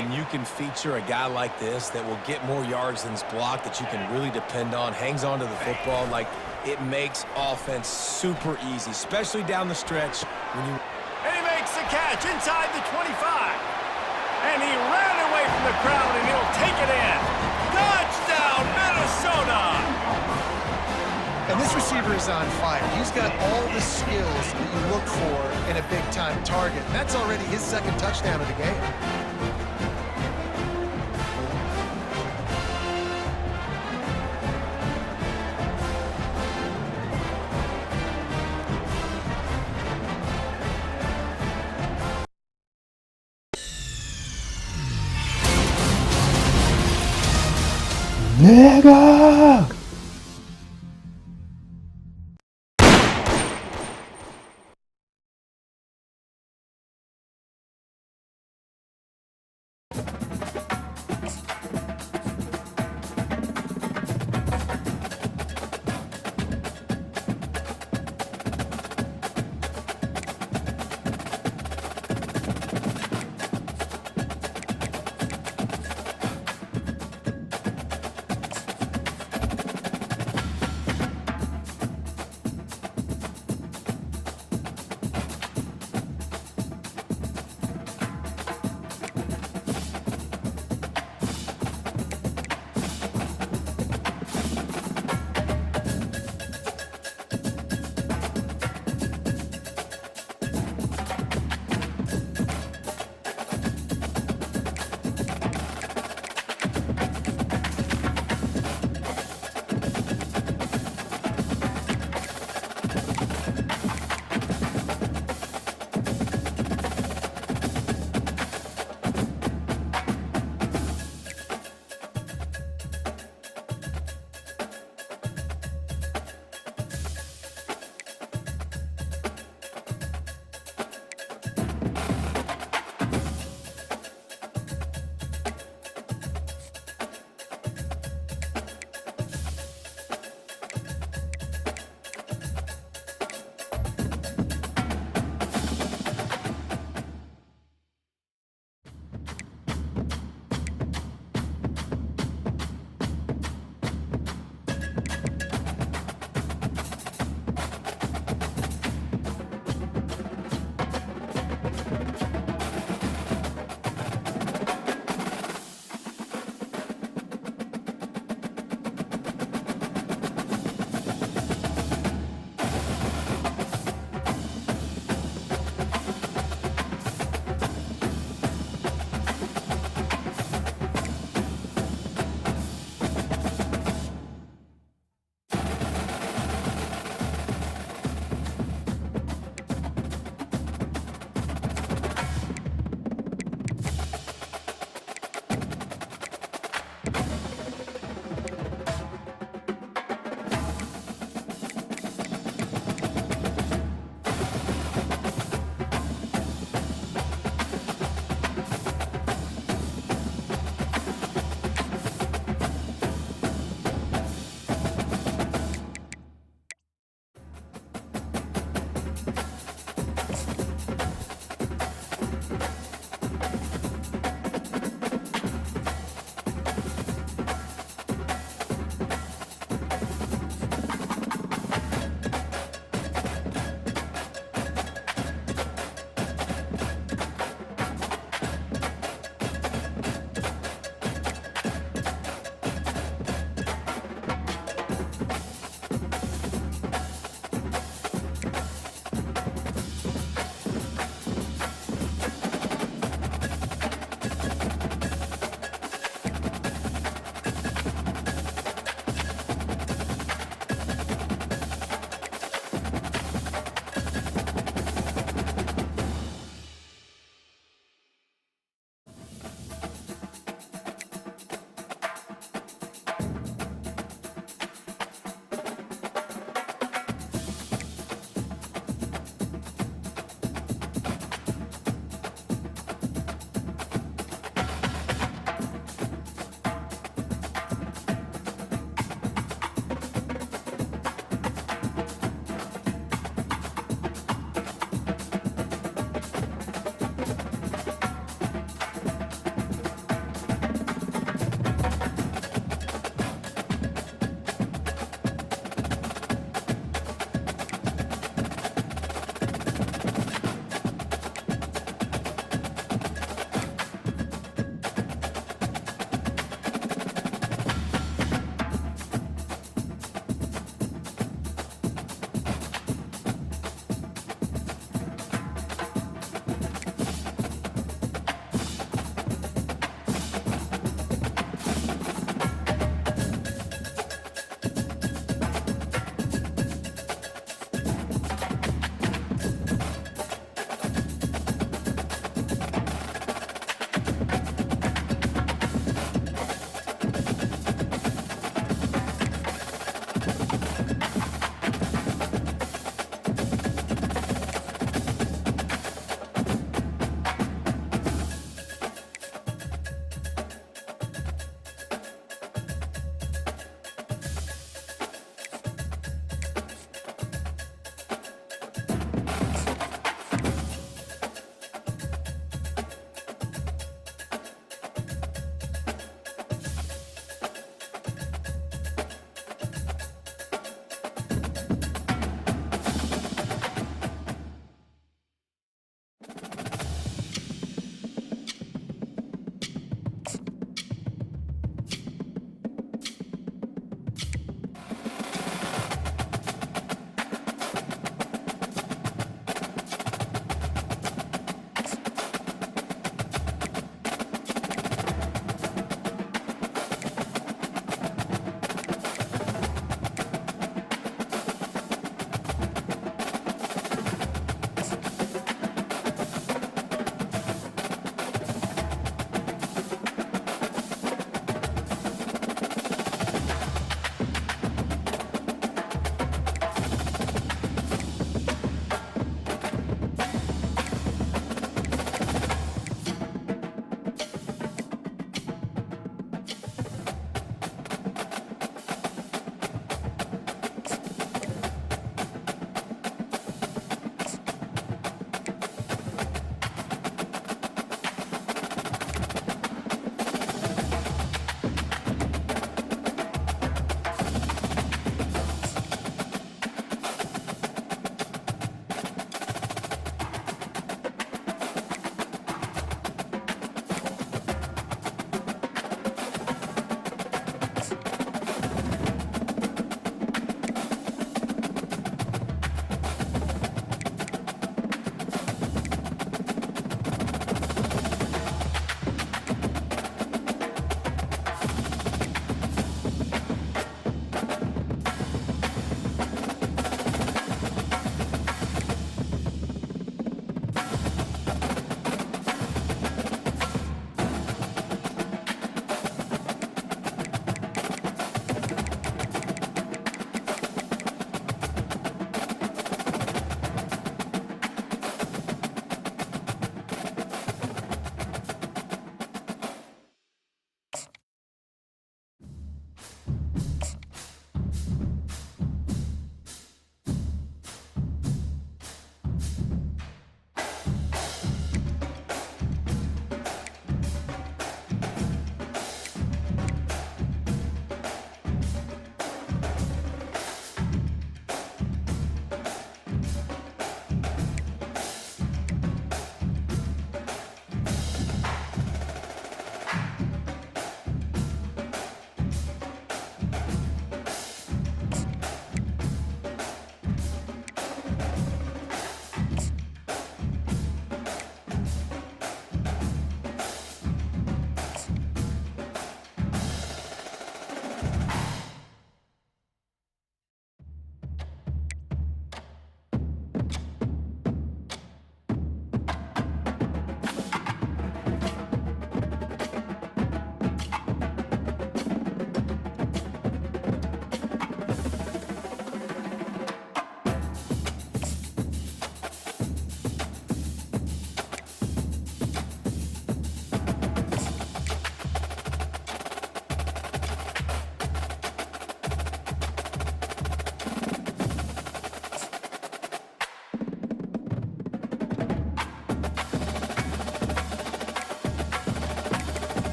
and you can feature a guy like this that will get more yards than his block that you can really depend on, hangs on to the football, like it makes offense super easy, especially down the stretch when you... And he makes the catch inside the 25. And he ran away from the crowd, and he'll take it in. Touchdown, Minnesota! And this receiver is on fire. He's got all the skills that you look for in a big-time target. And that's already his second touchdown of the game. Nigga!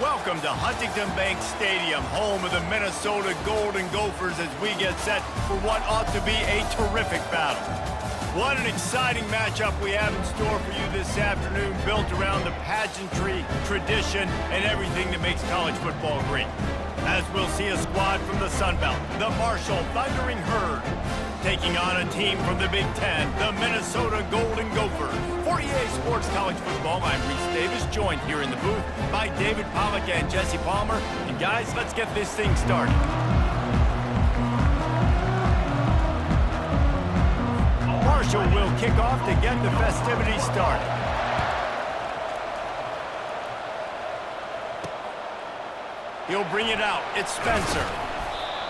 Welcome to Huntington Bank Stadium, home of the Minnesota Golden Gophers, as we get set for what ought to be a terrific battle. What an exciting matchup we have in store for you this afternoon, built around the pageantry, tradition, and everything that makes college football great. As we'll see a squad from the Sun Belt, the Marshall Thundering Herd, taking on a team from the Big Ten, the Minnesota Golden Gophers. For EA Sports College Football, I'm Reese Davis, joined here in the booth by David Pollack and Jesse Palmer. And guys, let's get this thing started. Marshall will kick off to get the festivities started. He'll bring it out. It's Spencer.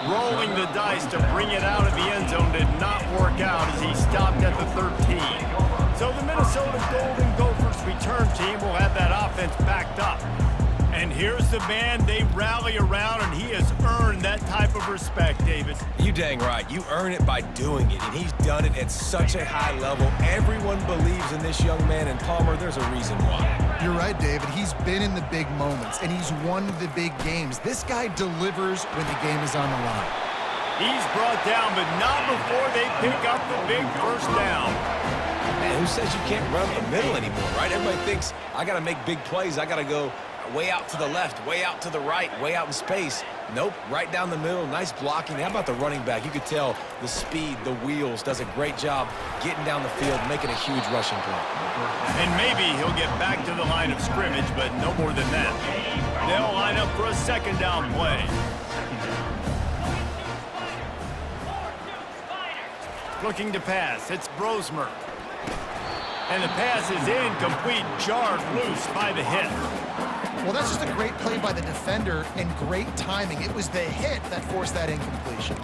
Rolling the dice to bring it out of the end zone did not work out as he stopped at the 13. So the Minnesota Golden Gophers return team will have that offense backed up. And here's the man they rally around, and he has earned that type of respect, David. You dang right. You earn it by doing it, and he's done it at such a high level. Everyone believes in this young man, and Palmer, there's a reason why. You're right, David. He's been in the big moments, and he's won the big games. This guy delivers when the game is on the line. He's brought down, but not before they pick up the big first down. Man, who says you can't run the middle anymore, right? Everybody thinks, I got to make big plays. I got to go way out to the left, way out to the right, way out in space. Nope, right down the middle, nice blocking. How about the running back? You could tell the speed, the wheels, does a great job getting down the field, making a huge rushing play. And maybe he'll get back to the line of scrimmage, but no more than that. They'll line up for a second down play. Looking to pass, it's Brosmer. And the pass is incomplete, jarred loose by the hit. Well, that's just a great play by the defender and great timing. It was the hit that forced that incompletion.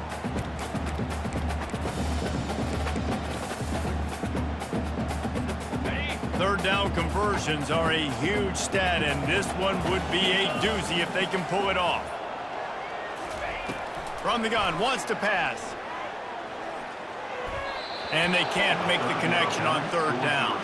Third down conversions are a huge stat, and this one would be a doozy if they can pull it off. From the gun, wants to pass. And they can't make the connection on third down.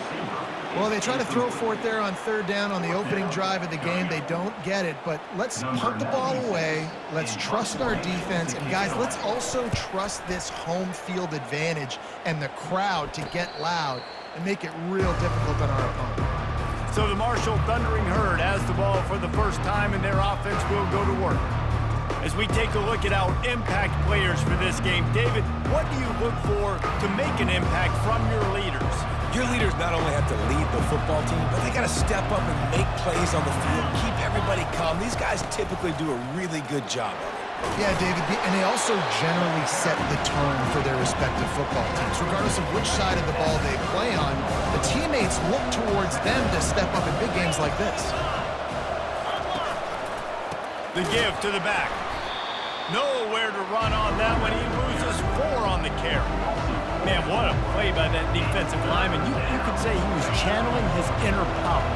Well, they try to throw for it there on third down on the opening drive of the game. They don't get it, but let's punt the ball away. Let's trust our defense. And, guys, let's also trust this home field advantage and the crowd to get loud and make it real difficult on our opponent. So the Marshall Thundering Herd has the ball for the first time, and their offense will go to work. As we take a look at our impact players for this game, David, what do you look for to make an impact from your leaders? Your leaders not only have to lead the football team, but they got to step up and make plays on the field, keep everybody calm. These guys typically do a really good job of it. Yeah, David, and they also generally set the tone for their respective football teams. Regardless of which side of the ball they play on, the teammates look towards them to step up in big games like this. The give to the back. Nowhere to run on that one. He loses 4 on the carry. Man, what a play by that defensive lineman. You could say he was channeling his inner power.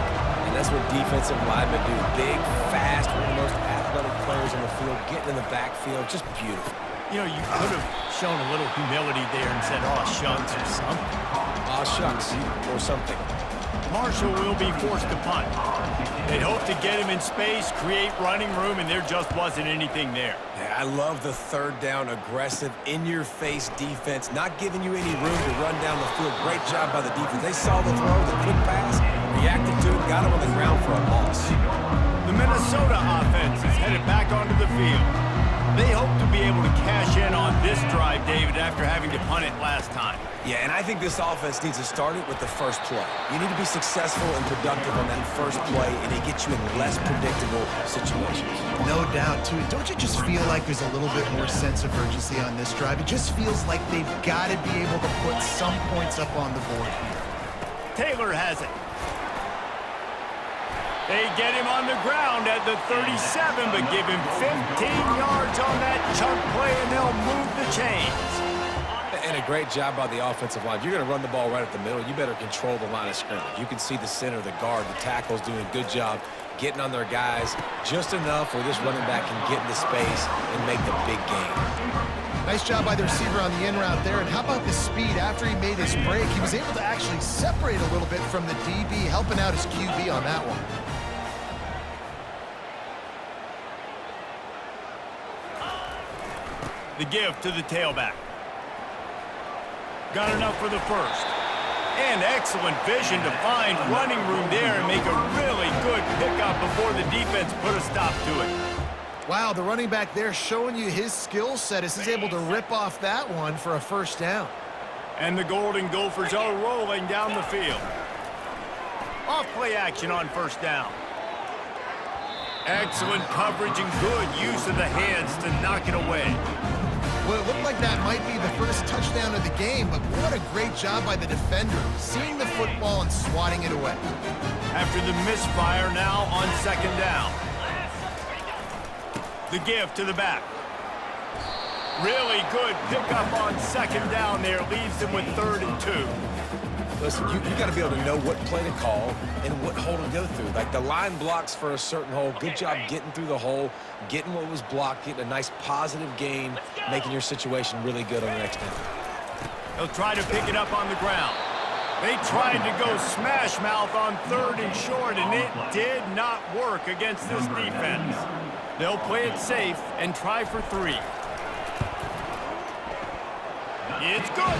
And that's what defensive linemen do. Big, fast, one of the most athletic players on the field, getting in the backfield, just beautiful. You know, you could have shown a little humility there and said, "Aw, shucks," or something. Aw, shucks, or something. Marshall will be forced to punt. They'd hope to get him in space, create running room, and there just wasn't anything there. Yeah, I love the third down, aggressive, in-your-face defense, not giving you any room to run down the field. Great job by the defense. They saw the throw, the quick pass, reacted to it, got him on the ground for a loss. The Minnesota offense is headed back onto the field. They hope to be able to cash in on this drive, David, after having to punt it last time. Yeah, and I think this offense needs to start it with the first play. You need to be successful and productive on that first play, and it gets you in less predictable situations. No doubt, too. Don't you just feel like there's a little bit more sense of urgency on this drive? It just feels like they've got to be able to put some points up on the board here. Taylor has it. They get him on the ground at the 37, but give him 15 yards on that chunk play, and they'll move the chains. And a great job by the offensive line. If you're going to run the ball right at the middle, you better control the line of scrimmage. You can see the center, the guard, the tackle's doing a good job getting on their guys just enough where this running back can get into space and make the big game. Nice job by the receiver on the in route there. And how about the speed? After he made his break, he was able to actually separate a little bit from the DB, helping out his QB on that one. The give to the tailback. Got enough for the first. And excellent vision to find running room there and make a really good pickup before the defense put a stop to it. Wow, the running back there showing you his skill set as he's able to rip off that one for a first down. And the Golden Gophers are rolling down the field. Off play action on first down. Excellent coverage and good use of the hands to knock it away. Well, it looked like that might be the first touchdown of the game, but what a great job by the defender, seeing the football and swatting it away. After the misfire, now on second down. The give to the back. Really good pickup on second down there. Leaves them with 3rd and 2. Listen, you got to be able to know what play to call and what hole to go through. Like the line blocks for a certain hole. Good job getting through the hole, getting what was blocked, getting a nice positive gain, making your situation really good on the next down. They'll try to pick it up on the ground. They tried to go smash mouth on 3rd and short, and it did not work against this defense. They'll play it safe and try for 3. It's good.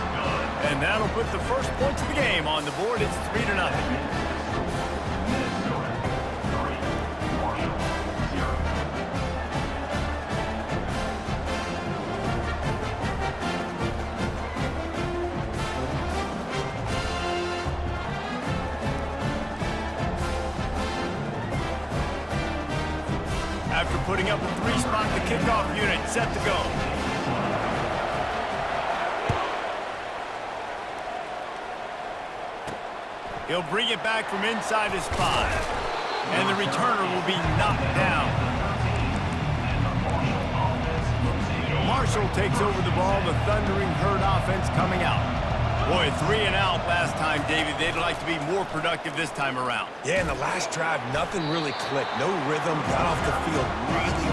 And that'll put the first points of the game on the board. It's 3-0. After putting up a 3-spot, the kickoff unit set to go. He'll bring it back from inside his 5. And the returner will be knocked down. Marshall takes over the ball. The Thundering Herd offense coming out. Boy, 3 and out last time, David. They'd like to be more productive this time around. Yeah, in the last drive, nothing really clicked. No rhythm, got off the field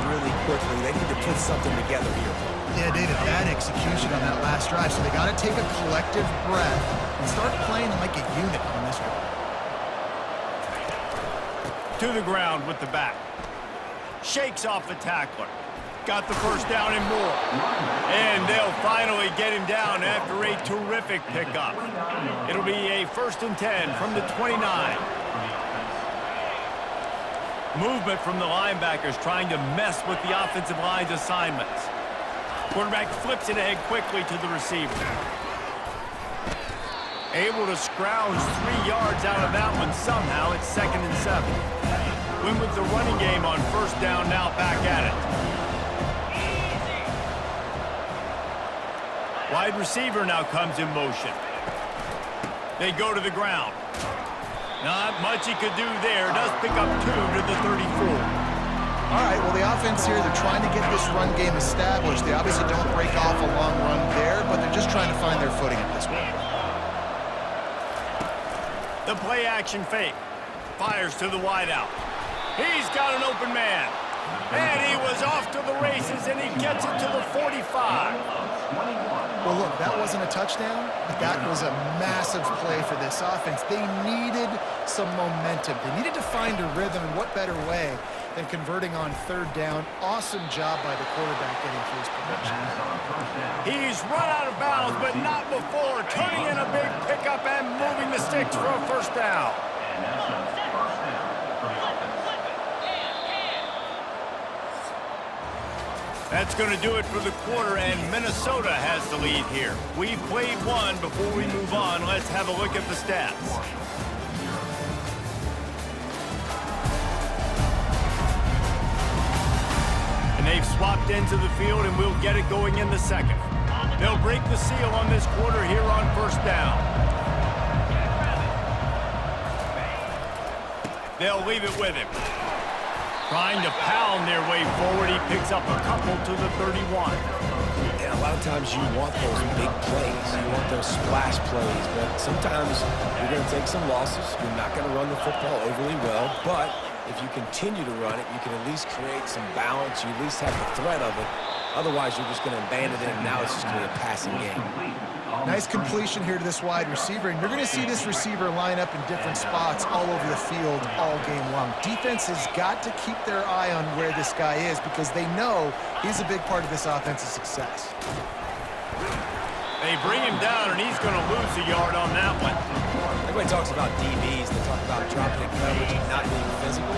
really quickly. They need to put something together here. Yeah, David, bad execution on that last drive, so they got to take a collective breath and start playing like a unit on this one. To the ground with the back. Shakes off the tackler. Got the first down and more. And they'll finally get him down after a terrific pickup. It'll be a 1st and 10 from the 29. Movement from the linebackers trying to mess with the offensive line's assignments. Quarterback flips it ahead quickly to the receiver. Able to scrounge 3 yards out of that one somehow. It's 2nd and 7. Win with the running game on first down, now back at it. Wide receiver now comes in motion. They go to the ground. Not much he could do there. Does pick up 2 to the 34. All right, well, the offense here, they're trying to get this run game established. They obviously don't break off a long run there, but they're just trying to find their footing at this point. The play action fake. Fires to the wideout. He's got an open man. And he was off to the races, and he gets it to the 45. Well, look, that wasn't a touchdown, but that was a massive play for this offense. They needed some momentum. They needed to find a rhythm, and what better way than converting on 3rd down. Awesome job by the quarterback getting through his progression. He's run out of bounds, but not before. Turning in a big pickup and moving the sticks for a first down. That's going to do it for the quarter, and Minnesota has the lead here. We've played one. Before we move on, let's have a look at the stats. And they've swapped ends of the field, and we'll get it going in the second. They'll break the seal on this quarter here on first down. They'll leave it with him. Trying to pound their way forward. He picks up a couple to the 31. Yeah, a lot of times you want those big plays. You want those splash plays. But sometimes you're going to take some losses. You're not going to run the football overly well. But If you continue to run it, you can at least create some balance. You at least have the threat of it. Otherwise, you're just going to abandon it, and now it's just going to be a passing game. Nice completion here to this wide receiver, and you're going to see this receiver line up in different spots all over the field all game long. Defense has got to keep their eye on where this guy is because they know he's a big part of this offensive success. They bring him down, and he's going to lose a yard on that one. Everybody talks about DBs. They talk about dropping in coverage and not being physical.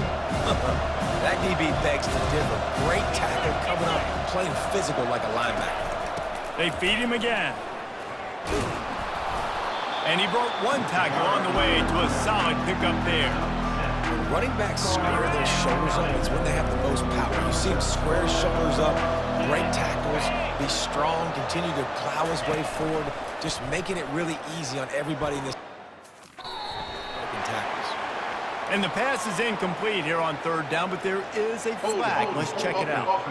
That DB begs to differ. Great tackle coming up, playing physical like a linebacker. They feed him again. And he broke one tackle on the way to a solid pickup there. When running backs square their shoulders up, it's when they have the most power. You see him square his shoulders up, great tackles, be strong, continue to plow his way forward, just making it really easy on everybody in this tackles. And the pass is incomplete here on third down, but there is a flag. Let's check it out.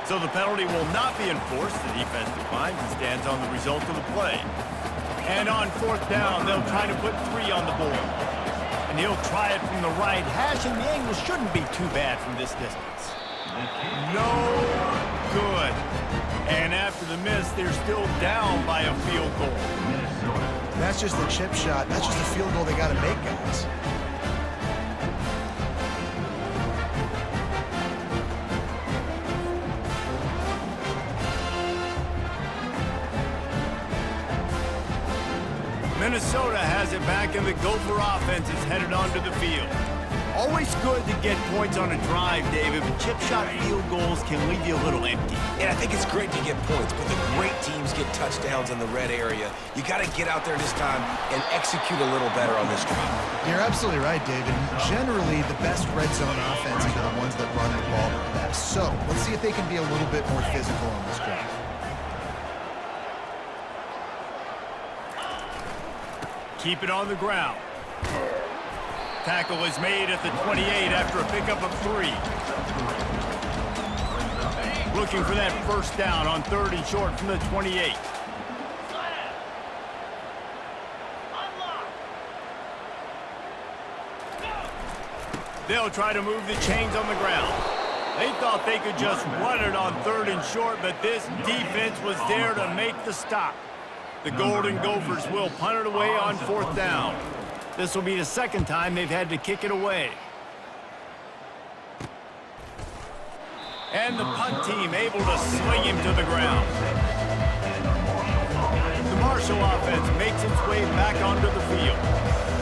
So the penalty will not be enforced. The defense declines and stands on the result of the play. And on fourth down, they'll try to put 3 on the board. And he'll try it from the right hash, and the angle shouldn't be too bad from this distance. No good. And after the miss, they're still down by a field goal. That's just a chip shot. That's just a field goal they got to make, guys. Minnesota has it back, and the Gopher offense is headed onto the field. Always good to get points on a drive, David, but chip shot field goals can leave you a little empty. And I think it's great to get points, but the great teams get touchdowns in the red area. You got to get out there this time and execute a little better on this drive. You're absolutely right, David. Generally, the best red zone offenses are the ones that run the ball the best. So let's see if they can be a little bit more physical on this drive. Keep it on the ground. Tackle is made at the 28 after a pickup of 3. Looking for that first down on 3rd and short from the 28. They'll try to move the chains on the ground. They thought they could just run it on 3rd and short, but this defense was there to make the stop. The Golden Gophers will punt it away on 4th down. This will be the second time they've had to kick it away. And the punt team able to sling him to the ground. The Marshall offense makes its way back onto the field.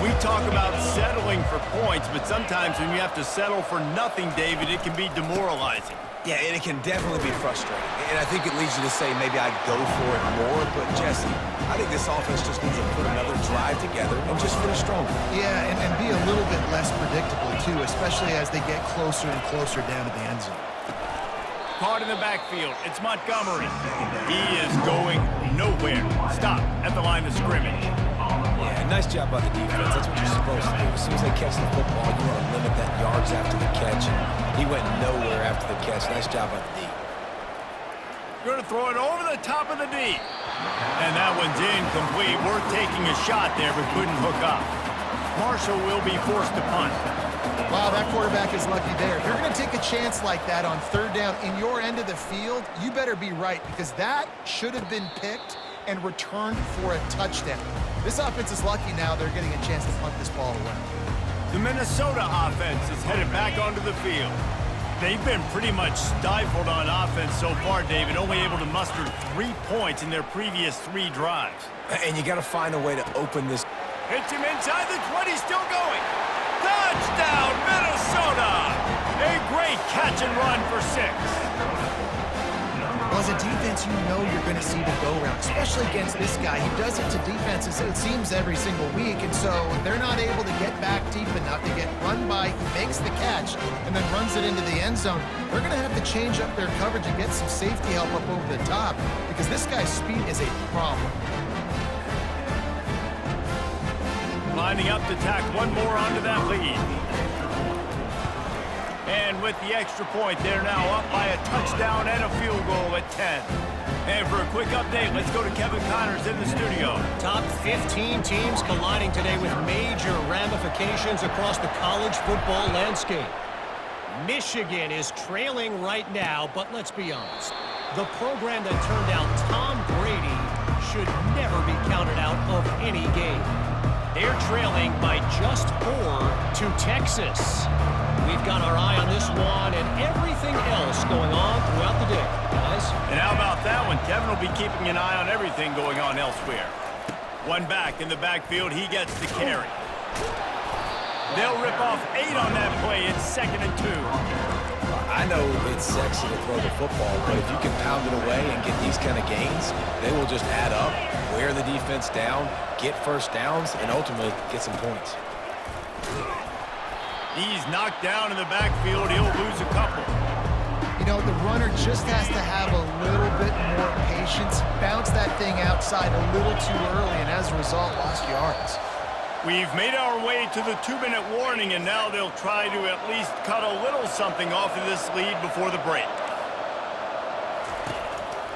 We talk about settling for points, but sometimes when you have to settle for nothing, David, it can be demoralizing. Yeah, and it can definitely be frustrating. And I think it leads you to say maybe I'd go for it more. But, Jesse, I think this offense just needs to put another drive together and just finish stronger. Yeah, and be a little bit less predictable, too, especially as they get closer and closer down to the end zone. Caught in the backfield. It's Montgomery. He is going nowhere. Stop at the line of scrimmage. Yeah, nice job by the defense. That's what you're supposed to do. As soon as they catch the football, you want to limit that yards after the catch. And he went nowhere after the catch. Nice job by the D. Going to throw it over the top of the D. And that one's incomplete. We're taking a shot there, but couldn't hook up. Marshall will be forced to punt. Wow, that quarterback is lucky there. If you're going to take a chance like that on 3rd down in your end of the field, you better be right because that should have been picked and returned for a touchdown. This offense is lucky now they're getting a chance to punt this ball away. The Minnesota offense is headed back onto the field. They've been pretty much stifled on offense so far, David, only able to muster 3 points in their previous 3 drives. And you got to find a way to open this. Hits him inside the 20, still going. Touchdown, Minnesota! A great catch and run for 6. Well, as a defense, you know you're going to see the go-round, especially against this guy. He does it to defenses, it seems, every single week, and so they're not able to get back deep enough to get run by. He makes the catch and then runs it into the end zone. They're going to have to change up their coverage and get some safety help up over the top because this guy's speed is a problem. Lining up to tack one more onto that lead. And with the extra point, they're now up by a touchdown and a field goal at 10. And for a quick update, let's go to Kevin Connors in the studio. Top 15 teams colliding today with major ramifications across the college football landscape. Michigan is trailing right now, but let's be honest. The program that turned out Tom Brady should never be counted out of any game. They're trailing by just 4 to Texas. We've got our eye on this one and everything else going on throughout the day, guys. And how about that one? Kevin will be keeping an eye on everything going on elsewhere. One back in the backfield, he gets the carry. They'll rip off 8 on that play. It's 2nd and 2. I know it's sexy to throw the football, but if you can pound it away and get these kind of gains, they will just add up, wear the defense down, get first downs, and ultimately get some points. He's knocked down in the backfield. He'll lose a couple. You know, the runner just has to have a little bit more patience, bounce that thing outside a little too early, and as a result, lost yards. We've made our way to the 2-minute warning, and now they'll try to at least cut a little something off of this lead before the break.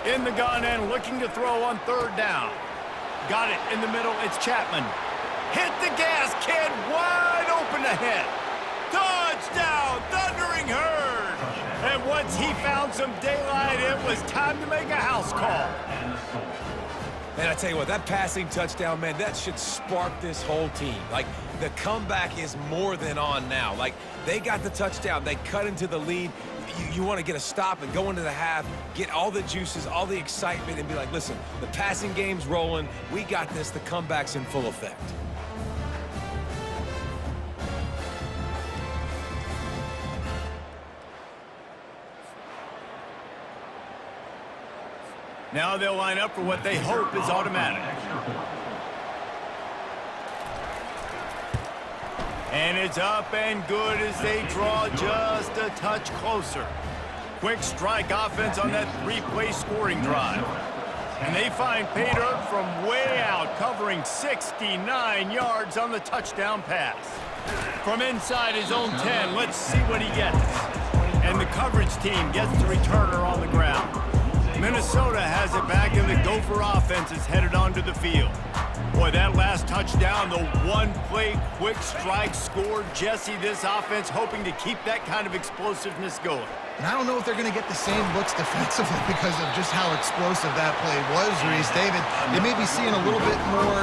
In the gun and looking to throw on 3rd down. Got it in the middle. It's Chapman. Hit the gas, kid. Wide open ahead. Touchdown, Thundering Herd. And once he found some daylight, it was time to make a house call. And I tell you what, that passing touchdown, man, that should spark this whole team. Like, the comeback is more than on now. Like, they got the touchdown. They cut into the lead. You want to get a stop and go into the half, get all the juices, all the excitement, and be like, listen, the passing game's rolling. We got this. The comeback's in full effect. Now they'll line up for what they hope is automatic. And it's up and good as they draw just a touch closer. Quick strike offense on that 3-play scoring drive. And they find pay dirt from way out, covering 69 yards on the touchdown pass. From inside his own 10, let's see what he gets. And the coverage team gets the returner on the ground. Minnesota has it back, and the Gopher offense is headed onto the field. Boy, that last touchdown, the one-play quick strike scored. Jesse, this offense hoping to keep that kind of explosiveness going. And I don't know if they're going to get the same looks defensively because of just how explosive that play was, Reese. David, they may be seeing a little bit more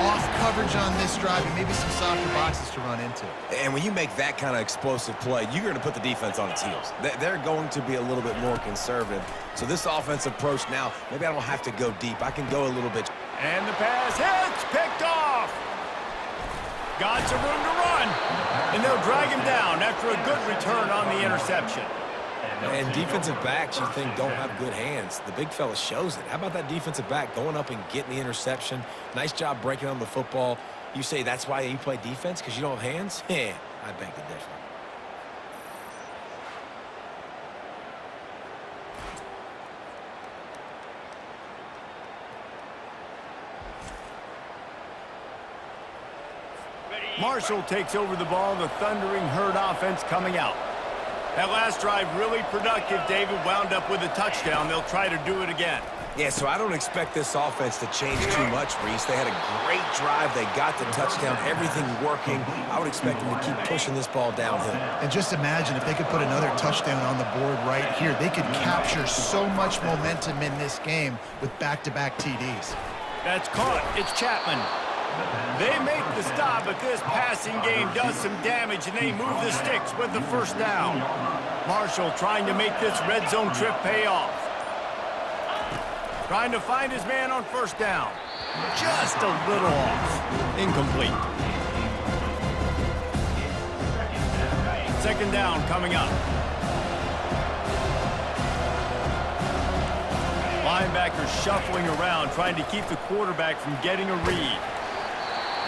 off coverage on this drive and maybe some softer boxes to run into. And when you make that kind of explosive play, you're going to put the defense on its heels. They're going to be a little bit more conservative. So this offensive approach now, maybe I don't have to go deep. I can go a little bit. And the pass hits, picked off. Got some room to run. And they'll drag him down after a good return on the interception. And defensive backs, you think, don't have good hands. The big fella shows it. How about that defensive back going up and getting the interception? Nice job breaking on the football. You say that's why you play defense, because you don't have hands? Yeah, I beg to differ. Marshall takes over the ball, the Thundering Herd offense coming out. That last drive really productive. David wound up with a touchdown. They'll try to do it again. Yeah, so I don't expect this offense to change too much, Reese. They had a great drive. They got the touchdown, everything working. I would expect them to keep pushing this ball downhill. And just imagine if they could put another touchdown on the board right here. They could capture so much momentum in this game with back-to-back TDs. That's caught. It's Chapman. They make the stop, but this passing game does some damage, and they move the sticks with the first down. Marshall trying to make this red zone trip pay off. Trying to find his man on first down. Just a little off. Incomplete. Second down coming up. Linebackers shuffling around, trying to keep the quarterback from getting a read.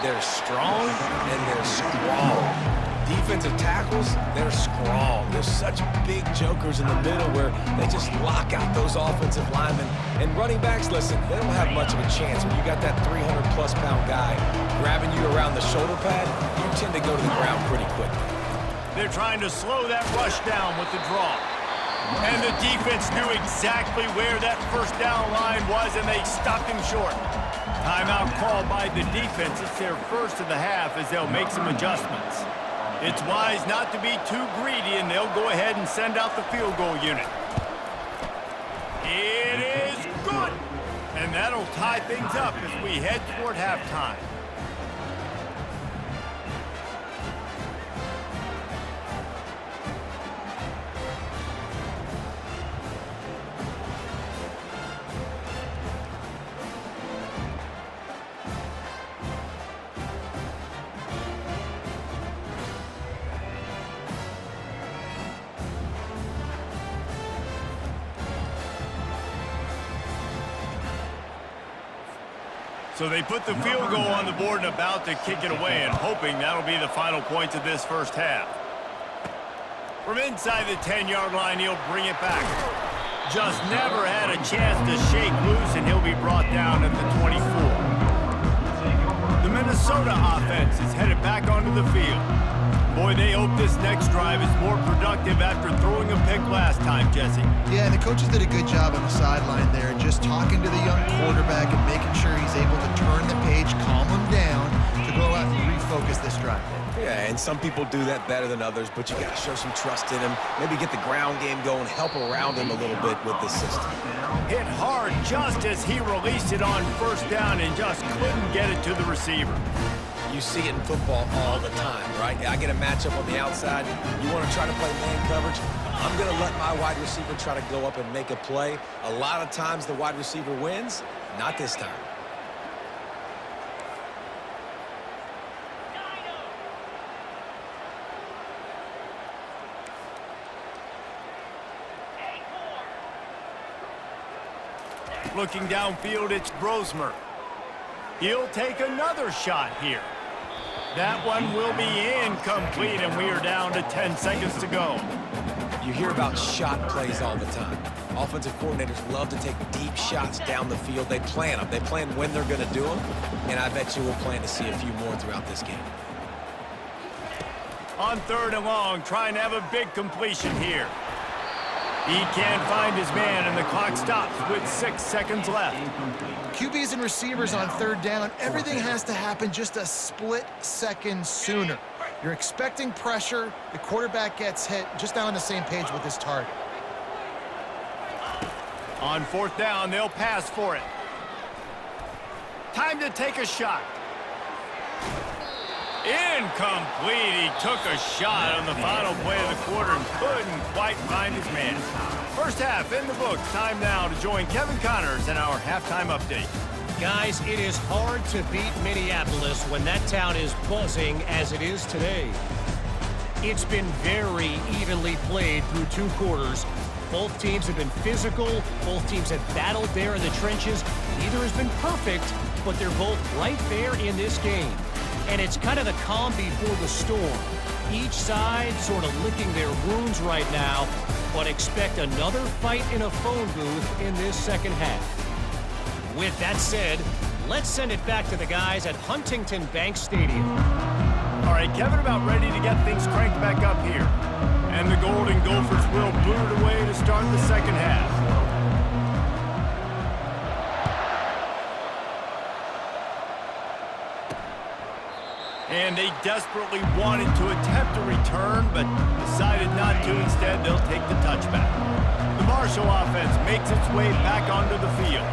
They're strong and they're strong. Defensive tackles, they're strong. They're such big jokers in the middle where they just lock out those offensive linemen. And running backs, listen, they don't have much of a chance. When you got that 300-plus pound guy grabbing you around the shoulder pad, you tend to go to the ground pretty quickly. They're trying to slow that rush down with the draw. And the defense knew exactly where that first down line was, and they stopped him short. Timeout called by the defense. It's their first of the half as they'll make some adjustments. It's wise not to be too greedy, and they'll go ahead and send out the field goal unit. It is good! And that'll tie things up as we head toward halftime. So they put the field goal on the board and about to kick it away, and hoping that'll be the final points of this first half. From inside the 10-yard line, he'll bring it back. Just never had a chance to shake loose, and he'll be brought down at the 24. The Minnesota offense is headed back onto the field. Boy, they hope this next drive is more productive after throwing a pick last time, Jesse. Yeah, and the coaches did a good job on the sideline there, just talking to the young quarterback and making sure he's able to turn the page, calm him down, to go out and refocus this drive. Yeah, and some people do that better than others, but you got to show some trust in him. Maybe get the ground game going, help around him a little bit with this system. Hit hard just as he released it on first down and just couldn't get it to the receiver. You see it in football all the time, right? I get a matchup on the outside. You want to try to play man coverage? I'm going to let my wide receiver try to go up and make a play. A lot of times the wide receiver wins. Not this time. Looking downfield, it's Brosmer. He'll take another shot here. That one will be incomplete, and we are down to 10 seconds to go. You hear about shot plays all the time. Offensive coordinators love to take deep shots down the field. They plan them. They plan when they're going to do them, and I bet you we'll plan to see a few more throughout this game. On 3rd and long, trying to have a big completion here. He can't find his man, and the clock stops with 6 seconds left. QBs and receivers on 3rd down, everything has to happen just a split second sooner. You're expecting pressure, the quarterback gets hit, just now on the same page with his target. On 4th down, they'll pass for it. Time to take a shot. Incomplete. He took a shot on the final play of the quarter and couldn't quite find his man. First half in the books. Time now to join Kevin Connors in our halftime update. Guys, it is hard to beat Minneapolis when that town is buzzing as it is today. It's been very evenly played through 2 quarters. Both teams have been physical. Both teams have battled there in the trenches. Neither has been perfect, but they're both right there in this game. And it's kind of the calm before the storm. Each side sort of licking their wounds right now, but expect another fight in a phone booth in this second half. With that said, let's send it back to the guys at Huntington Bank Stadium. All right, Kevin, about ready to get things cranked back up here. And the Golden Gophers will boot it away to start the second half. And they desperately wanted to attempt a return, but decided not to. Instead, they'll take the touchback. The Marshall offense makes its way back onto the field.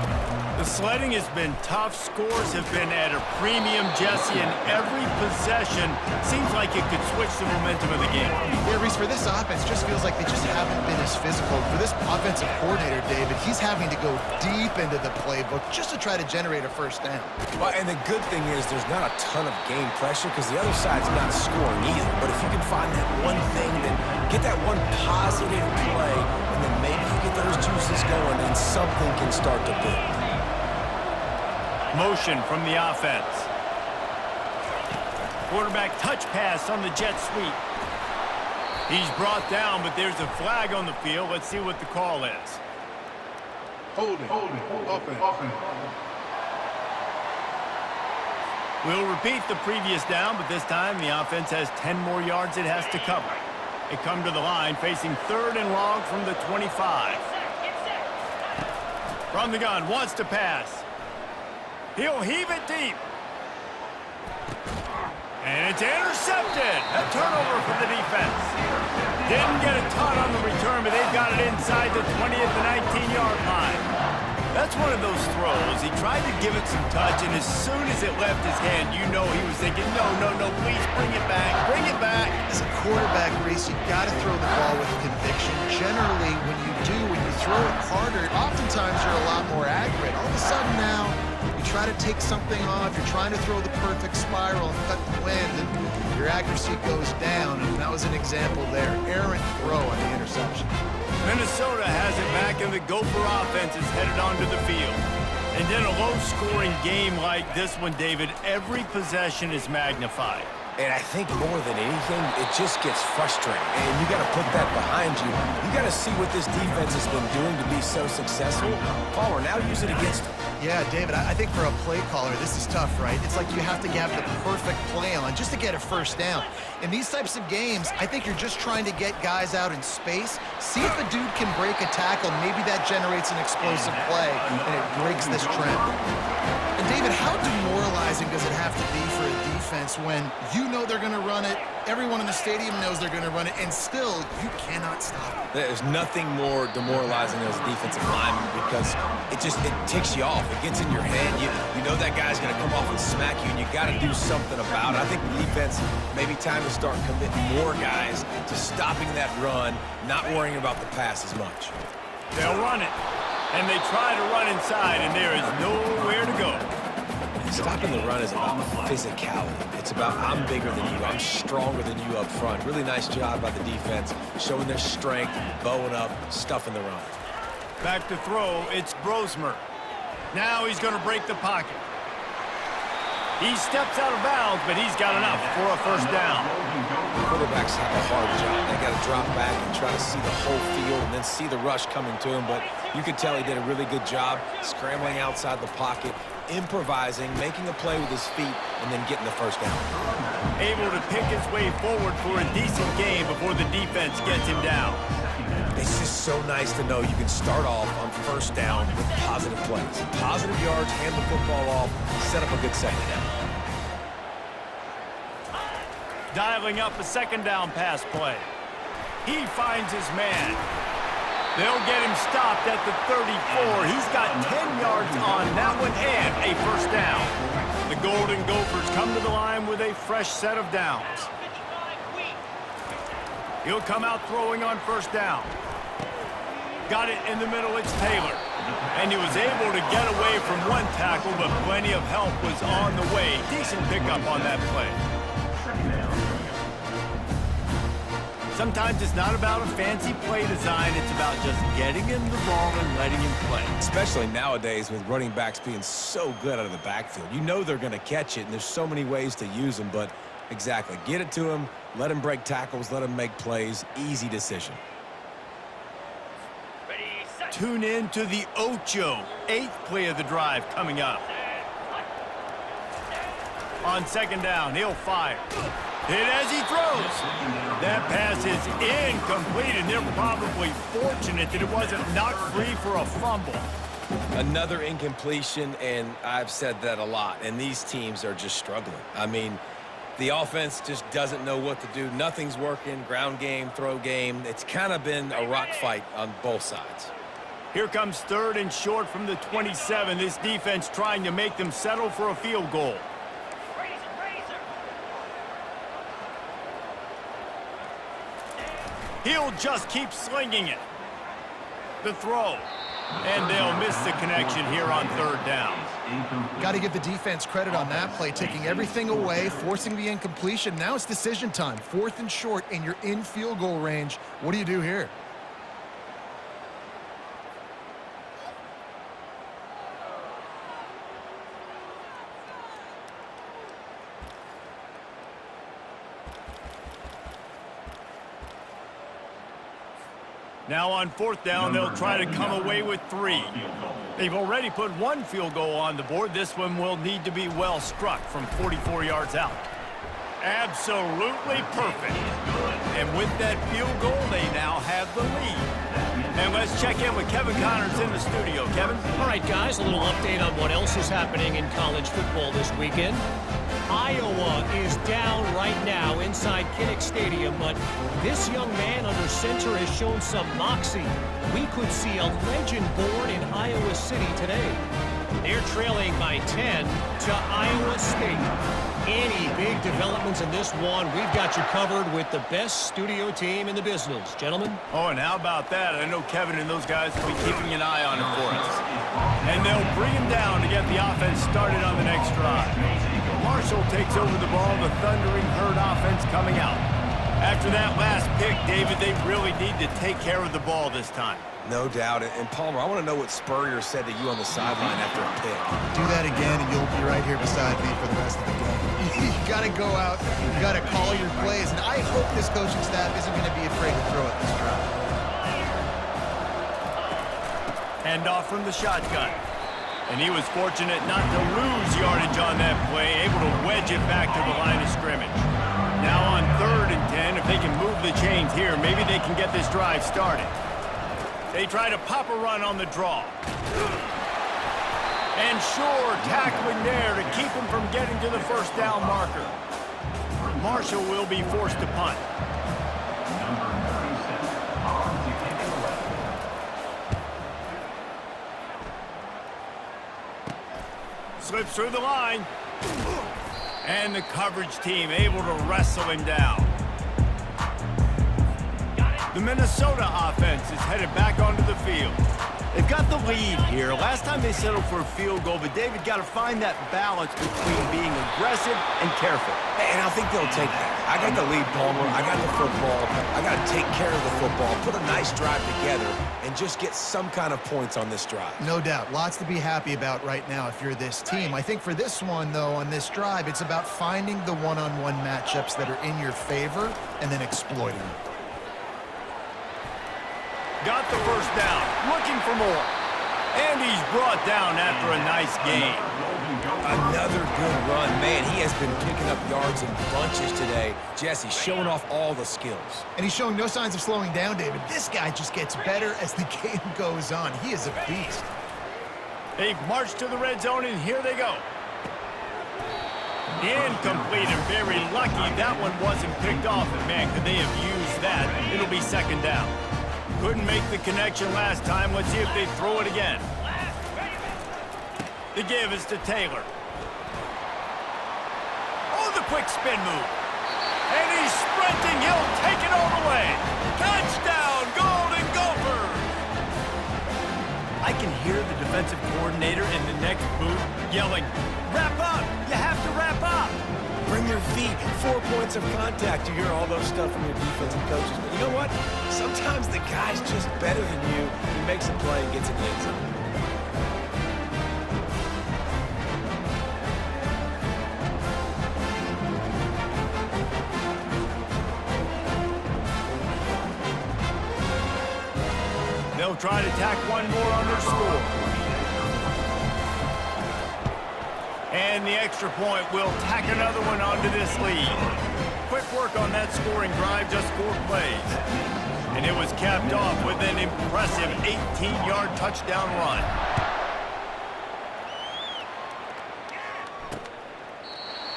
The sledding has been tough. Scores have been at a premium, Jesse, and every possession seems like it could switch the momentum of the game. Yeah, Reese, for this offense, just feels like they just haven't been as physical. For this offensive coordinator, David, he's having to go deep into the playbook just to try to generate a first down. Well, and the good thing is there's not a ton of game pressure because the other side's not scoring either. But if you can find that one thing, then get that one positive play, and then maybe you get those juices going and something can start to build. Motion from the offense. Quarterback touch pass on the jet sweep. He's brought down, but there's a flag on the field. Let's see what the call is. Holding. Offense. We'll repeat the previous down, but this time the offense has 10 more yards it has to cover. They come to the line facing 3rd and long from the 25. From the gun, wants to pass. He'll heave it deep. And it's intercepted. A turnover for the defense. Didn't get a ton on the return, but they've got it inside the 20th and 19-yard line. That's one of those throws. He tried to give it some touch, and as soon as it left his hand, you know he was thinking, no, please bring it back, bring it back. As a quarterback, Reese, you got to throw the ball with conviction. Generally, when you throw it harder, oftentimes you're a lot more accurate. All of a sudden now, you try to take something off, you're trying to throw the perfect spiral and cut the wind, and your accuracy goes down, and that was an example there. Errant throw on the interception. Minnesota has it back, and the Gopher offense is headed onto the field. And in a low-scoring game like this one, David, every possession is magnified. And I think more than anything, it just gets frustrating. And you got to put that behind you. You got to see what this defense has been doing to be so successful. Palmer, now use it against them. Yeah, David, I think for a play caller, this is tough, right? It's like you have to have the perfect play on just to get a first down. In these types of games, I think you're just trying to get guys out in space, see if a dude can break a tackle. Maybe that generates an explosive play, and it breaks this trend. And David, how demoralizing does it have to be for a defense when you know they're going to run it, everyone in the stadium knows they're going to run it, and still you cannot stop it? There's nothing more demoralizing as a defensive lineman because it ticks you off. It gets in your head. You know that guy's going to come off and smack you, and you got to do something about it. I think the defense, maybe time to start committing more guys to stopping that run, not worrying about the pass as much. They'll run it, and they try to run inside, and there is nowhere to go. Stopping the run is about physicality. It's about I'm bigger than you, I'm stronger than you up front. Really nice job by the defense, showing their strength, bowing up, stuffing the run. Back to throw, it's Brosmer. Now he's going to break the pocket. He steps out of bounds, but he's got enough for a first down. Quarterbacks have a hard job. They got to drop back and try to see the whole field and then see the rush coming to him, but you could tell he did a really good job scrambling outside the pocket, improvising, making a play with his feet, and then getting the first down. Able to pick his way forward for a decent game before the defense gets him down. It's just so nice to know you can start off on first down with positive plays. Positive yards, hand the football off, set up a good second down. Dialing up a second down pass play. He finds his man. They'll get him stopped at the 34. He's got 10 yards on that one and a first down. The Golden Gophers come to the line with a fresh set of downs. He'll come out throwing on first down. Got it in the middle, it's Taylor. And he was able to get away from one tackle, but plenty of help was on the way. Decent pickup on that play. Sometimes it's not about a fancy play design, it's about just getting him the ball and letting him play. Especially nowadays with running backs being so good out of the backfield. You know they're going to catch it, and there's so many ways to use them, but exactly, get it to him, let him break tackles, let him make plays, easy decision. Tune in to the Ocho, 8th play of the drive coming up. On second down, he'll fire. Hit as he throws. That pass is incomplete, and they're probably fortunate that it wasn't knocked free for a fumble. Another incompletion, and I've said that a lot, and these teams are just struggling. I mean, the offense just doesn't know what to do. Nothing's working, ground game, throw game. It's kind of been a rock fight on both sides. Here comes 3rd and short from the 27. This defense trying to make them settle for a field goal. He'll just keep slinging it. The throw. And they'll miss the connection here on 3rd down. Got to give the defense credit on that play, taking everything away, forcing the incompletion. Now it's decision time. 4th and short, and you're in field goal range. What do you do here? Now on 4th down, they'll try to come away with 3. They've already put 1 field goal on the board. This one will need to be well struck from 44 yards out. Absolutely perfect. And with that field goal, they now have the lead. And let's check in with Kevin Connors in the studio. Kevin? All right, guys, a little update on what else is happening in college football this weekend. Iowa is down right now inside Kinnick Stadium, but this young man under center has shown some moxie. We could see a legend born in Iowa City today. They're trailing by 10 to Iowa State. Any big developments in this one, we've got you covered with the best studio team in the business. Gentlemen? Oh, and how about that? I know Kevin and those guys will be keeping an eye on it for us. And they'll bring him down to get the offense started on the next drive. Marshall takes over the ball, the Thundering Herd offense coming out. After that last pick, David, they really need to take care of the ball this time. No doubt. And Palmer, I want to know what Spurrier said to you on the sideline after a pick. Do that again, and you'll be right here beside me for the rest of the game. You got to go out, you got to call your plays, and I hope this coaching staff isn't going to be afraid to throw it this drive. Hand off from the shotgun. And he was fortunate not to lose yardage on that play, able to wedge it back to the line of scrimmage. Now on 3rd and 10, if they can move the chains here, maybe they can get this drive started. They try to pop a run on the draw. And Shore tackling there to keep him from getting to the first down marker. Marshall will be forced to punt. Slips through the line. And the coverage team able to wrestle him down. The Minnesota offense is headed back onto the field. They've got the lead here. Last time they settled for a field goal, but David got to find that balance between being aggressive and careful. And I think they'll take that. I got the lead, Palmer. I got the football. I got to take care of the football, put a nice drive together, and just get some kind of points on this drive. No doubt. Lots to be happy about right now if you're this team. I think for this one, though, on this drive, it's about finding the one-on-one matchups that are in your favor and then exploiting them. Got the first down, looking for more. And he's brought down after a nice gain. Another good run. Man, he has been picking up yards in bunches today. Jesse showing off all the skills. And he's showing no signs of slowing down, David. This guy just gets better as the game goes on. He is a beast. They've marched to the red zone, and here they go. Incomplete, and very lucky that one wasn't picked off. And man, could they have used that? It'll be 2nd down. Couldn't make the connection last time. Let's see if they throw it again. The give is to Taylor. Oh, the quick spin move. And he's sprinting. He'll take it all the way. Touchdown, Golden Gophers! I can hear the defensive coordinator in the next booth yelling, "Wrap up! You have to wrap up!" Bring your feet, 4 points of contact. You hear all those stuff from your defensive coaches. But you know what? Sometimes the guy's just better than you. He makes a play and gets in the end zone. They'll try to tack one more on their score. And the extra point will tack another one onto this lead. Quick work on that scoring drive, just 4 plays. And it was capped off with an impressive 18-yard touchdown run.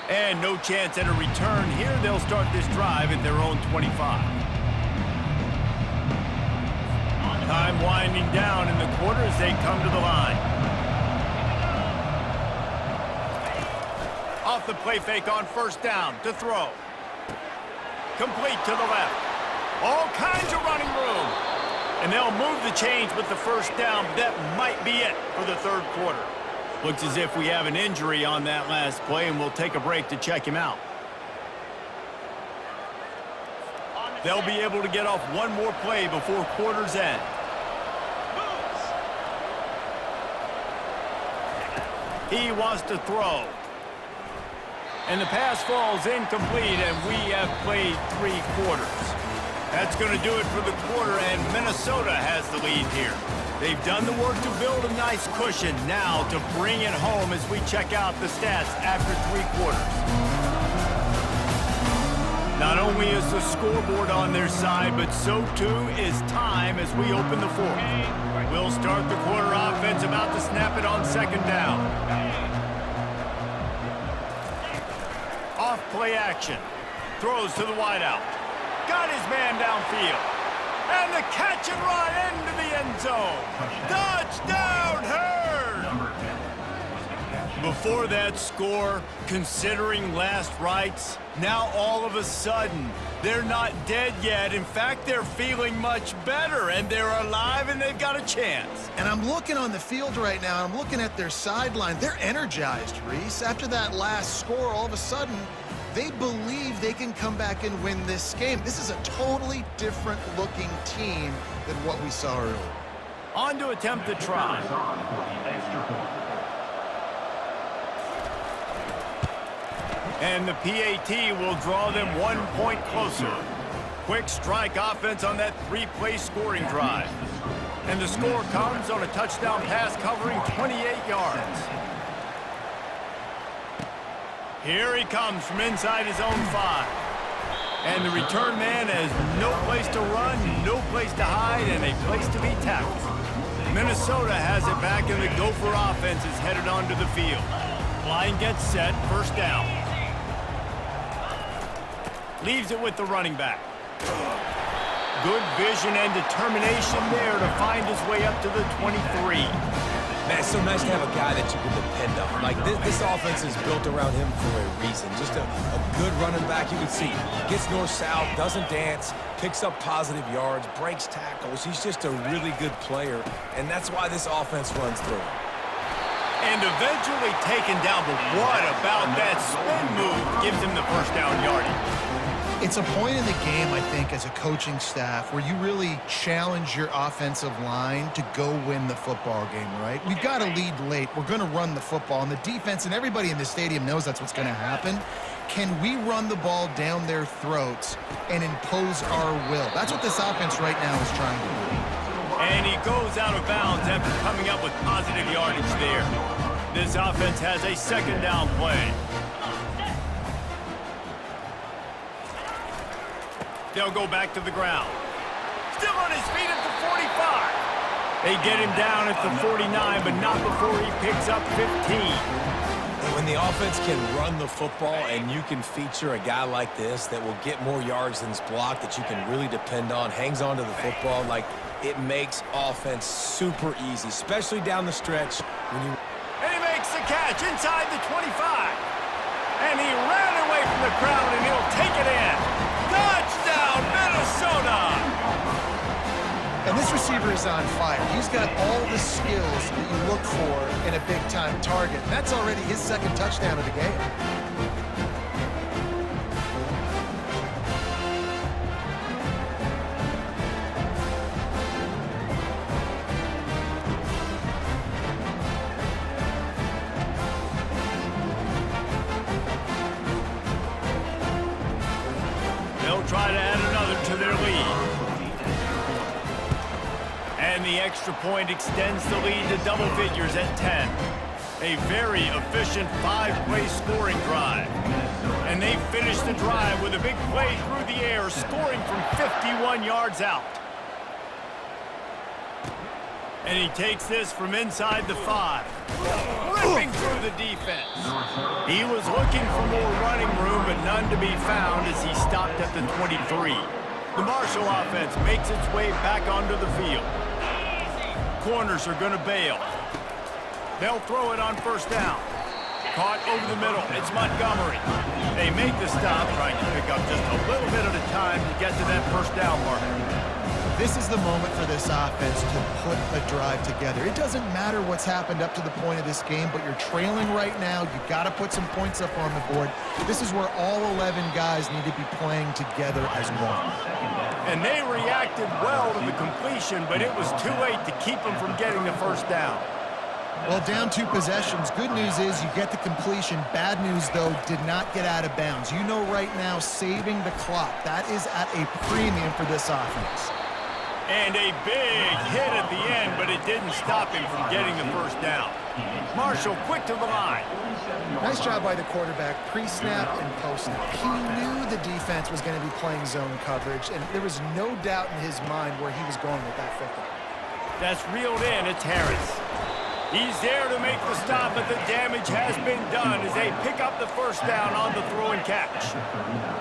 And no chance at a return here. They'll start this drive at their own 25. Time winding down in the quarter as they come to the line. Off the play fake on 1st down to throw. Complete to the left. All kinds of running room. And they'll move the chains with the 1st down, but that might be it for the 3rd quarter. Looks as if we have an injury on that last play, and we'll take a break to check him out. They'll be able to get off one more play before quarter's end. He wants to throw. And the pass falls incomplete, and we have played 3 quarters. That's going to do it for the quarter, and Minnesota has the lead here. They've done the work to build a nice cushion. Now to bring it home as we check out the stats after 3 quarters. Not only is the scoreboard on their side, but so too is time as we open the fourth. We'll start the quarter offense, about to snap it on second down. Off play action. Throws to the wideout. Got his man downfield. And the catch and run into the end zone. Touchdown, Hurd! Before that score, considering last rites, now all of a sudden, they're not dead yet. In fact, they're feeling much better, and they're alive, and they've got a chance. And I'm looking on the field right now, I'm looking at their sideline. They're energized, Reese. After that last score, all of a sudden, they believe they can come back and win this game. This is a totally different looking team than what we saw earlier. On to attempt the try. And the PAT will draw them 1 point closer. Quick strike offense on that three-play scoring drive. And the score comes on a touchdown pass covering 28 yards. Here he comes from inside his own 5. And the return man has no place to run, no place to hide, and a place to be tackled. Minnesota has it back, and the Gopher offense is headed onto the field. Line gets set, first down. Leaves it with the running back. Good vision and determination there to find his way up to the 23. Man, it's so nice to have a guy that you can depend on. Like, this offense is built around him for a reason. Just a good running back. You can see gets north-south, doesn't dance, picks up positive yards, breaks tackles. He's just a really good player, and that's why this offense runs through him. And eventually taken down, but what about that spin move gives him the first down yardage? It's a point in the game, I think, as a coaching staff where you really challenge your offensive line to go win the football game, right? We've got to lead late. We're going to run the football. And the defense and everybody in the stadium knows that's what's going to happen. Can we run the ball down their throats and impose our will? That's what this offense right now is trying to do. And he goes out of bounds after coming up with positive yardage there. This offense has a second down play. They'll go back to the ground. Still on his feet at the 45. They get him down at the 49, but not before he picks up 15. When the offense can run the football and you can feature a guy like this that will get more yards than's blocked, that you can really depend on, hangs on to the football, like, it makes offense super easy, especially down the stretch when you... And he makes the catch inside the 25. And he ran away from the crowd, and he'll take it in. Touchdown, Minnesota! And this receiver is on fire. He's got all the skills that you look for in a big-time target. And that's already his second touchdown of the game. Try to add another to their lead. And the extra point extends the lead to double figures at 10. A very efficient 5-play scoring drive. And they finish the drive with a big play through the air, scoring from 51 yards out. And he takes this from inside the 5. Ripping through the defense. He was looking for more running room, but none to be found as he stopped at the 23. The Marshall offense makes its way back onto the field. Corners are going to bail. They'll throw it on first down. Caught over the middle. It's Montgomery. They make the stop, trying to pick up just a little bit at a time to get to that first down marker. This is the moment for this offense to put a drive together. It doesn't matter what's happened up to the point of this game, but you're trailing right now. You've got to put some points up on the board. This is where all 11 guys need to be playing together as one. And they reacted well to the completion, but it was too late to keep them from getting the first down. Well, down 2 possessions. Good news is you get the completion. Bad news, though, did not get out of bounds. You know right now, saving the clock. That is at a premium for this offense. And a big hit at the end, but it didn't stop him from getting the first down. Marshall quick to the line. Nice job by the quarterback, pre-snap and post-snap. He knew the defense was going to be playing zone coverage, and there was no doubt in his mind where he was going with that football. That's reeled in. It's Harris. He's there to make the stop, but the damage has been done as they pick up the first down on the throw and catch.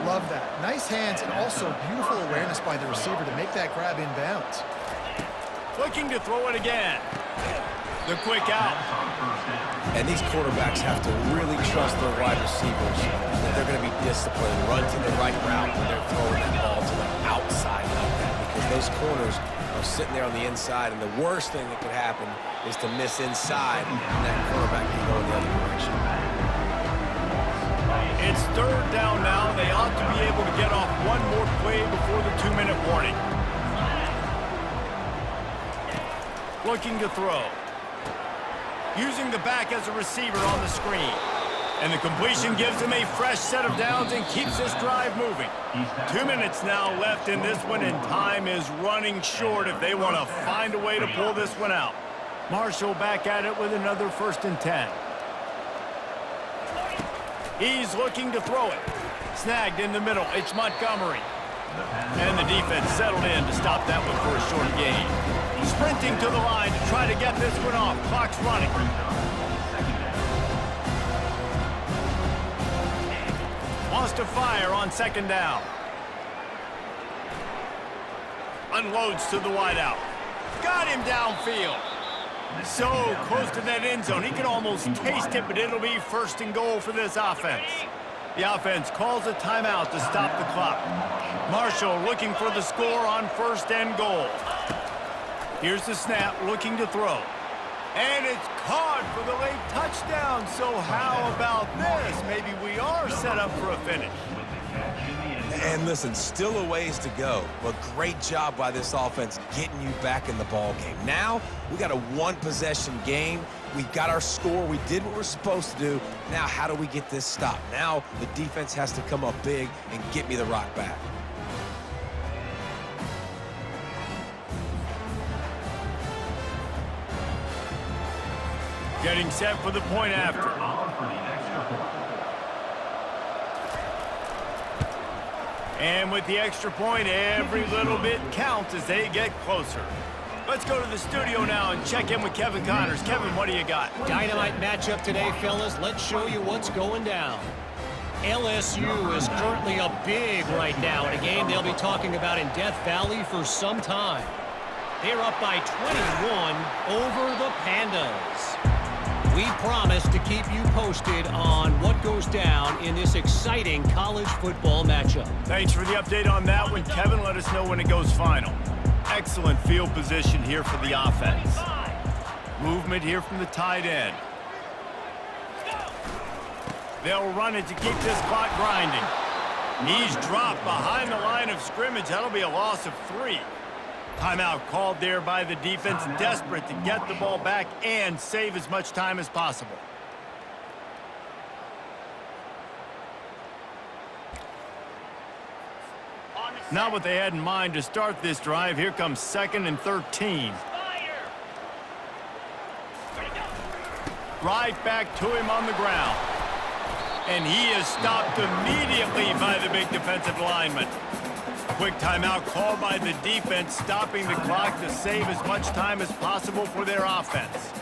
Love that. Nice hands and also beautiful awareness by the receiver to make that grab inbounds. Looking to throw it again. The quick out. And these quarterbacks have to really trust their wide receivers that they're going to be disciplined, run to the right route when they're throwing that ball to the outside like that, because those corners are sitting there on the inside, and the worst thing that could happen is to miss inside, and that quarterback can go in the other direction. It's third down now. They ought to be able to get off one more play before the 2-minute warning. Looking to throw. Using the back as a receiver on the screen. And the completion gives him a fresh set of downs and keeps this drive moving. 2 minutes now left in this one, and time is running short if they want to find a way to pull this one out. Marshall back at it with another 1st and 10. He's looking to throw it. Snagged in the middle. It's Montgomery. And the defense settled in to stop that one for a short gain. Sprinting to the line to try to get this one off. Clock's running. Wants to fire on 2nd down. Unloads to the wideout. Got him downfield. So close to that end zone. He can almost taste it, but it'll be 1st and goal for this offense. The offense calls a timeout to stop the clock. Marshall looking for the score on 1st and goal. Here's the snap, looking to throw. And it's caught for the late touchdown. So how about this? Maybe we are set up for a finish. And listen, still a ways to go, but great job by this offense getting you back in the ball game. Now, we got a one-possession game. We got our score. We did what we're supposed to do. Now, how do we get this stopped? Now, the defense has to come up big and get me the rock back. Getting set for the point after. And with the extra point, every little bit counts as they get closer. Let's go to the studio now and check in with Kevin Connors. Kevin, what do you got? Dynamite matchup today, fellas. Let's show you what's going down. LSU is currently up big right now in a game they'll be talking about in Death Valley for some time. They're up by 21 over the Pandas. We promise to keep you posted on what goes down in this exciting college football matchup. Thanks for the update on that one, Kevin. Let us know when it goes final. Excellent field position here for the offense. Movement here from the tight end. They'll run it to keep this clock grinding. He's dropped behind the line of scrimmage. That'll be a loss of 3. Timeout called there by the defense, desperate to get the ball back and save as much time as possible. Not what they had in mind to start this drive. Here comes 2nd and 13. Right back to him on the ground. And he is stopped immediately by the big defensive lineman. Quick timeout called by the defense, stopping the clock to save as much time as possible for their offense.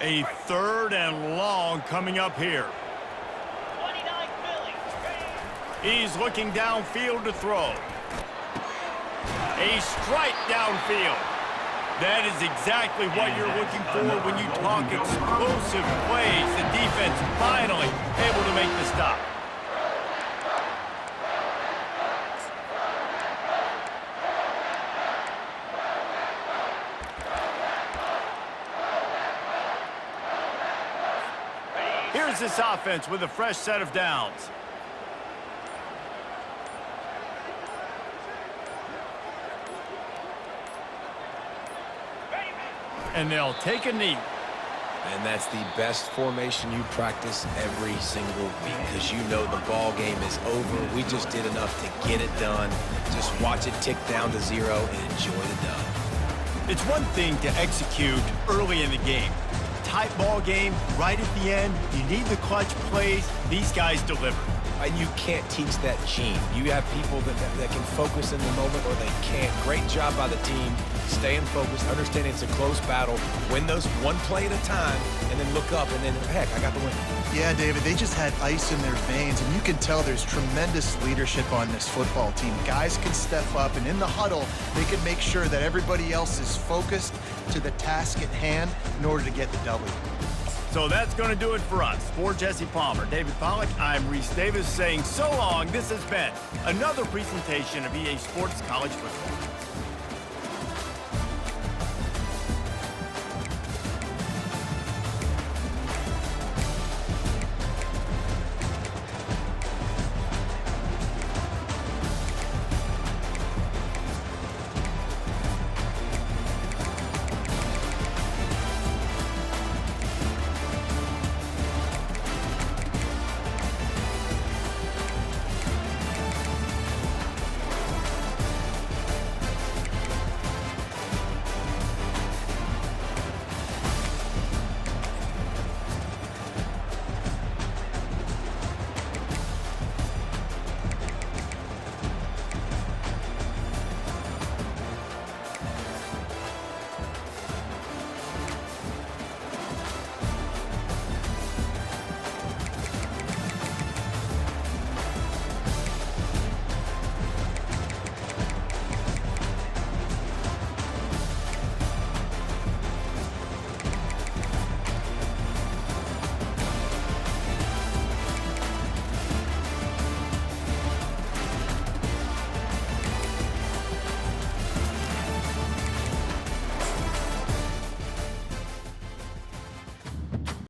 A 3rd and long coming up here. He's looking downfield to throw. A strike downfield. That is exactly what you're looking for when you talk explosive plays. The defense finally able to make the stop. Here's this offense with a fresh set of downs. And they'll take a knee. And that's the best formation you practice every single week, because you know the ball game is over. We just did enough to get it done. Just watch it tick down to 0 and enjoy the dub. It's one thing to execute early in the game. Tight ball game, right at the end, you need the clutch plays. These guys deliver. And you can't teach that gene. You have people that can focus in the moment or they can't. Great job by the team, staying focused, understanding it's a close battle, win those one play at a time, and then look up, and then, heck, I got the win. Yeah, David, they just had ice in their veins, and you can tell there's tremendous leadership on this football team. Guys can step up, and in the huddle, they can make sure that everybody else is focused to the task at hand in order to get the W. So that's going to do it for us. For Jesse Palmer, David Pollack, I'm Reese Davis saying so long. This has been another presentation of EA Sports College Football.